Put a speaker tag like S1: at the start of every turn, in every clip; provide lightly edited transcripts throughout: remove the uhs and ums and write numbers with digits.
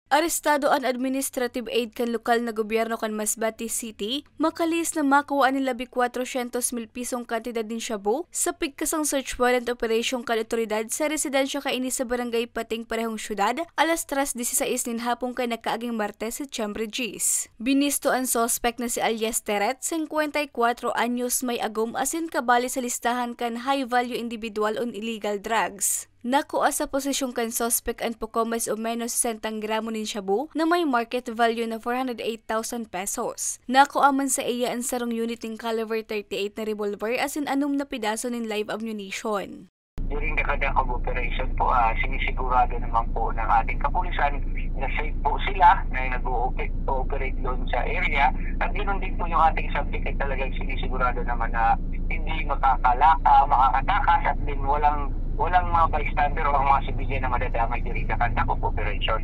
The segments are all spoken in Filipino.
S1: Arestado ang administrative aid kan lokal na gobyerno kan Masbate City, makalis na makuha ni labi 400,000 pisong kantidad din shabu sa pigkasang search warrant operation kan otoridad sa residensya kaini sa barangay Pating parehong syudad, alas 3:16 nin hapon kay nakaaging Martes sa Chambre Gis. Binisto ang suspect na si alias Teret, 54 anyos may agom asin kabali sa listahan kan high value individual on illegal drugs. Nakuha sa posisyon kan suspect ang pukomas o menos 60 gramo nin shabu na may market value na 408,000 pesos. Nakuha man sa iya ang sarong unit ng caliber 38 na revolver asin anum na pidaso ng live ammunition.
S2: During the Kadakog operation po, sinisigurado naman po ng ating kapulisan na safe po sila na nag-ooperate doon sa area. At ganoon din po yung ating subject ay talagang sinisigurado naman na hindi makakatakas at din walang mga bystander o mga sibilyan na madadamay during the Kadakog operation.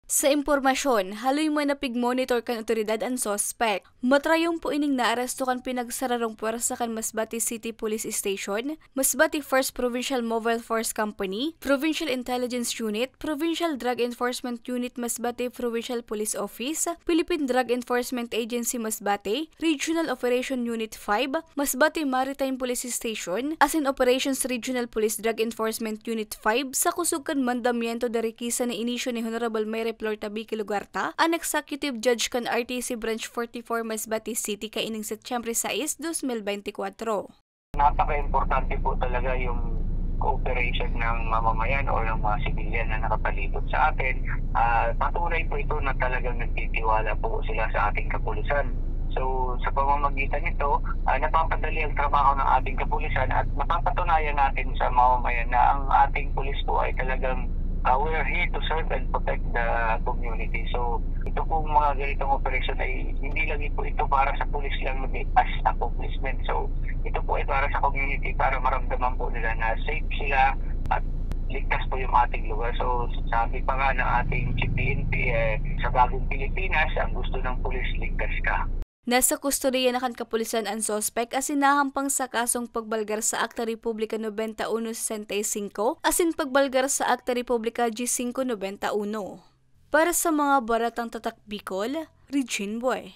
S1: Sa impormasyon, haloy mo na pig-monitor kan otoridad ang suspect. Matrayong po ining naaresto kan pinagsararong puwersa kan Masbate City Police Station, Masbate 1st Provincial Mobile Force Company, Provincial Intelligence Unit, Provincial Drug Enforcement Unit Masbate Provincial Police Office, Philippine Drug Enforcement Agency Masbate, Regional Operation Unit 5, Masbate Maritime Police Station, asin Operations Regional Police Drug Enforcement Unit 5 sa kusog kan mandamiento da rekisa na inisyo ni Honorable Mayor Flortabi Kilugarta, ang Executive Judge kan RTC Branch 44 Masbate City kaining Setyembre 6, 2024.
S2: Napaka-importante po talaga yung cooperation ng mamamayan o ng mga sibilyan na nakapalibot sa atin. Patunay po ito na talagang nagtitiwala po sila sa ating kapulisan. So, sa pamamagitan nito, napapadali ang trabaho ng ating kapulisan at napapatunayan natin sa mamamayan na ang ating pulis po ay talagang we are here to serve and protect the community. So, ito pong mga ganitong operation ay hindi lang po ito para sa pulis lang as accomplishment. So, ito po ay para sa community para maramdaman po nila na safe sila at ligtas po yung ating lugar. So, sabi pa nga ng ating Chief PNP, sa bagong Pilipinas, ang gusto ng pulis, ligtas ka.
S1: Nasa kustodiya na kan kapulisan ang suspect asin nahampang sa kasong pagbalgar sa Akta Republika 9165 asin pagbalgar sa Akta Republika G591. Para sa mga baratang tatak Bicol, Regine Boy.